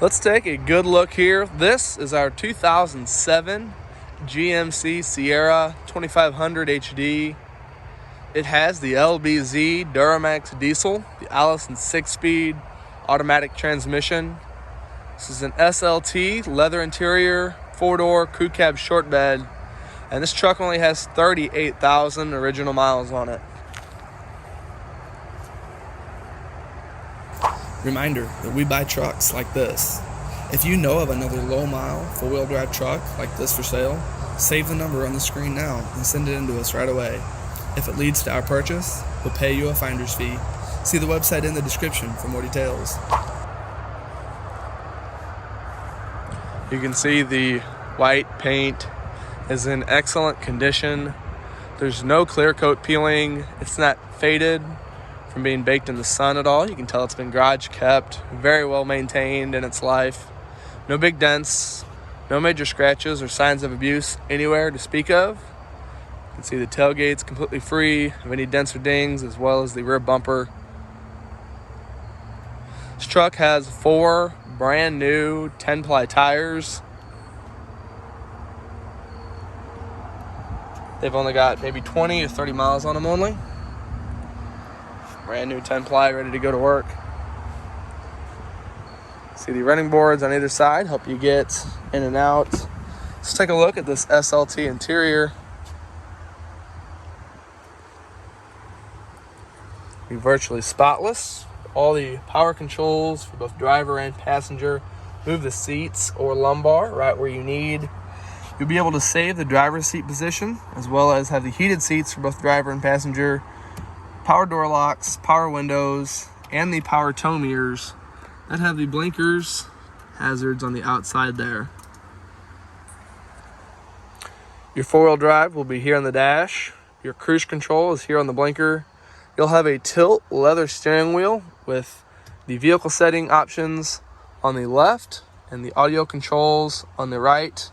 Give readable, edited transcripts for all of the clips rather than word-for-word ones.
Let's take a good look here. This is our 2007 GMC Sierra 2500 HD. It has the LBZ Duramax diesel, the Allison 6-speed automatic transmission. This is an SLT, leather interior, 4-door, crew cab short bed, and this truck only has 38,000 original miles on it. Reminder that we buy trucks like this. If you know of another low-mile, four-wheel drive truck like this for sale, save the number on the screen now and send it in to us right away. If it leads to our purchase, we'll pay you a finder's fee. See the website in the description for more details. You can see the white paint is in excellent condition. There's no clear coat peeling. It's not faded from being baked in the sun at all. You can tell it's been garage kept, very well maintained in its life. No big dents, no major scratches or signs of abuse anywhere to speak of. You can see the tailgate's completely free of any dents or dings, as well as the rear bumper. This truck has 4 brand new 10-ply tires. They've only got maybe 20 to 30 miles on them only. Brand new 10-ply, ready to go to work. See the running boards on either side, help you get in and out. Let's take a look at this SLT interior. Be virtually spotless. All the power controls for both driver and passenger. Move the seats or lumbar right where you need. You'll be able to save the driver's seat position, as well as have the heated seats for both driver and passenger. Power door locks, power windows, and the power tow mirrors that have the blinkers hazards on the outside there. Your 4-wheel drive will be here on the dash. Your cruise control is here on the blinker. You'll have a tilt leather steering wheel with the vehicle setting options on the left and the audio controls on the right.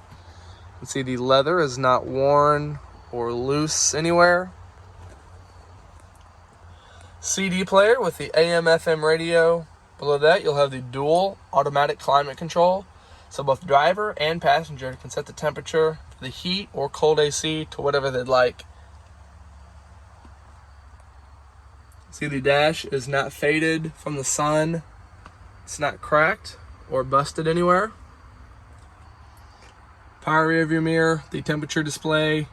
You can see the leather is not worn or loose anywhere. CD player with the AM/FM radio. Below that, you'll have the dual automatic climate control, so both driver and passenger can set the temperature for the heat or cold AC to whatever they'd like. See, the dash is not faded from the sun. It's not cracked or busted anywhere. Power rear view mirror, the temperature display,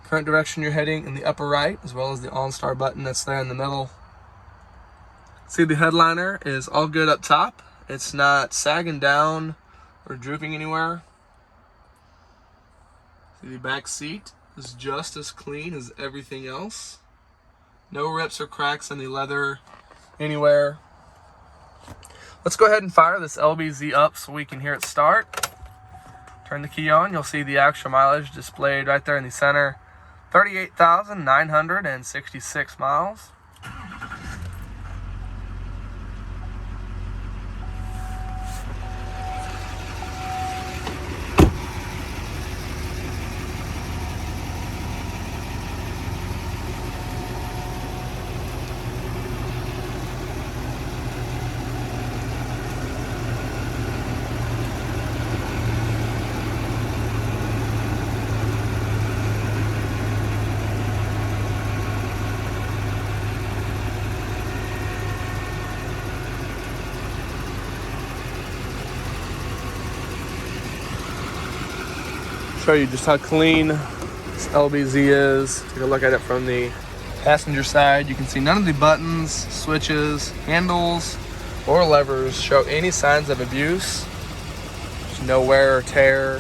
current direction you're heading in the upper right, as well as the OnStar button that's there in the middle. See, the headliner is all good up top. It's not sagging down or drooping anywhere. See, the back seat is just as clean as everything else. No rips or cracks in the leather anywhere. Let's go ahead and fire this LBZ up so we can hear it start. Turn the key on, you'll see the actual mileage displayed right there in the center. 38,966 miles. Show you just how clean this LBZ is. Take a look at it from the passenger side. You can see none of the buttons, switches, handles, or levers show any signs of abuse. There's no wear or tear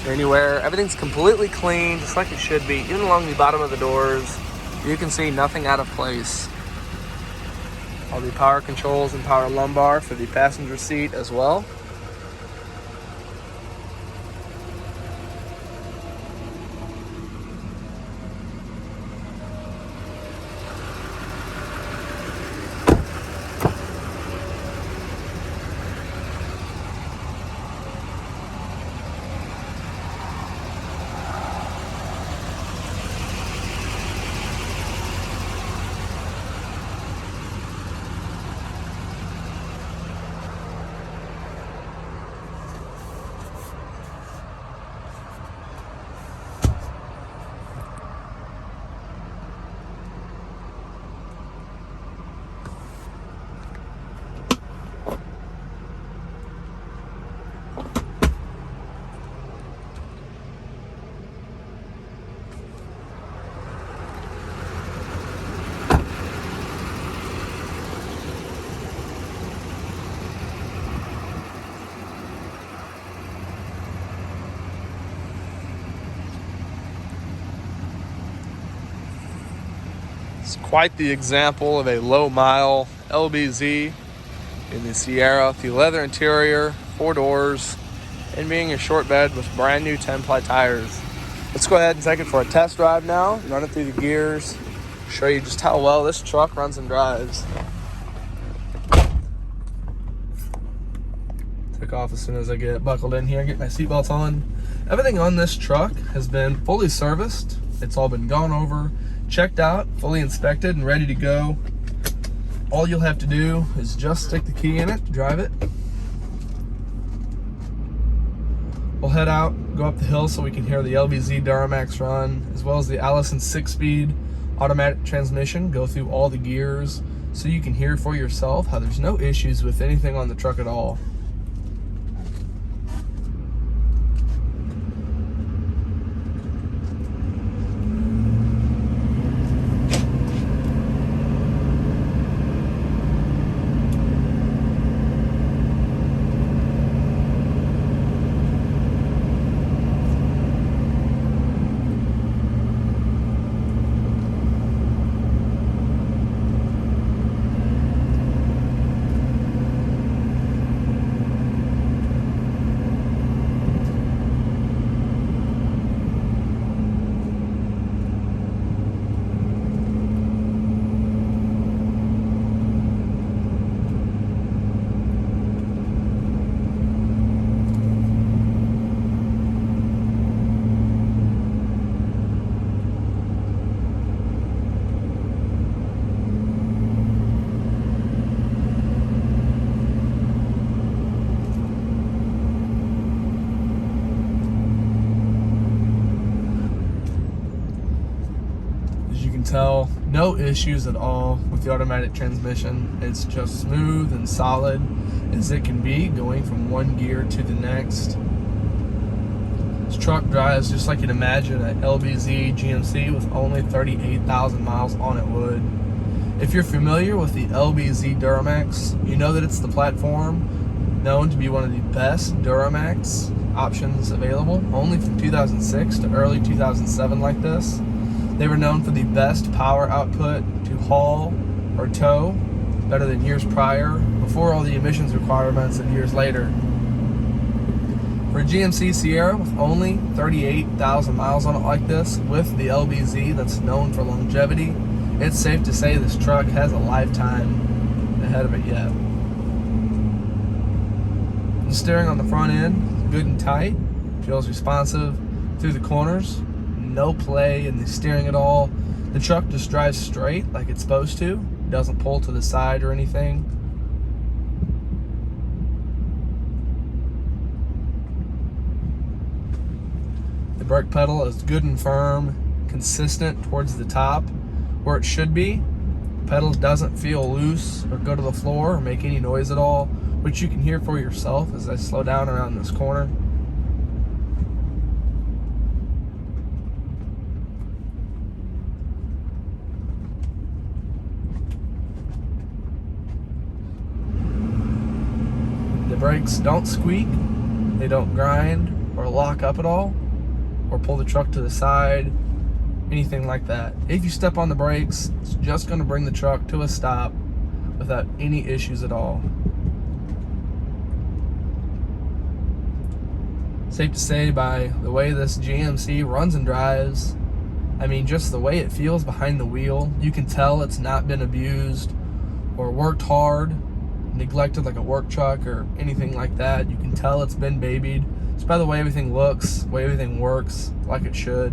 anywhere. Everything's completely clean, just like it should be. Even along the bottom of the doors, you can see nothing out of place. All the power controls and power lumbar for the passenger seat as well. Quite the example of a low mile LBZ in the Sierra. The leather interior, 4 doors, and being a short bed with brand new 10-ply tires. Let's go ahead and take it for a test drive now. Run it through the gears. Show you just how well this truck runs and drives. Take off as soon as I get buckled in here, get my seatbelts on. Everything on this truck has been fully serviced. It's all been gone over, checked out, fully inspected, and ready to go. All you'll have to do is just stick the key in it to drive it. We'll head out, go up the hill so we can hear the LBZ Duramax run, as well as the Allison 6-speed automatic transmission go through all the gears so you can hear for yourself how there's no issues with anything on the truck at all. Tell no issues at all with the automatic transmission. It's just smooth and solid as it can be, going from one gear to the next. This truck drives just like you'd imagine an LBZ GMC with only 38,000 miles on it would. If you're familiar with the LBZ Duramax, you know that it's the platform known to be one of the best Duramax options available, only from 2006 to early 2007 like this. They were known for the best power output to haul or tow, better than years prior, before all the emissions requirements of years later. For a GMC Sierra with only 38,000 miles on it like this, with the LBZ that's known for longevity, it's safe to say this truck has a lifetime ahead of it yet. The steering on the front end is good and tight, feels responsive through the corners. No play in the steering at all. The truck just drives straight like it's supposed to. It doesn't pull to the side or anything. The brake pedal is good and firm, consistent towards the top where it should be. The pedal doesn't feel loose or go to the floor or make any noise at all, which you can hear for yourself as I slow down around this corner. The brakes don't squeak, they don't grind or lock up at all, or pull the truck to the side, anything like that. If you step on the brakes, it's just going to bring the truck to a stop without any issues at all. Safe to say, by the way this GMC runs and drives, I mean just the way it feels behind the wheel, you can tell it's not been abused or worked hard, neglected like a work truck or anything like that. You can tell it's been babied just by the way everything looks, the way everything works like it should.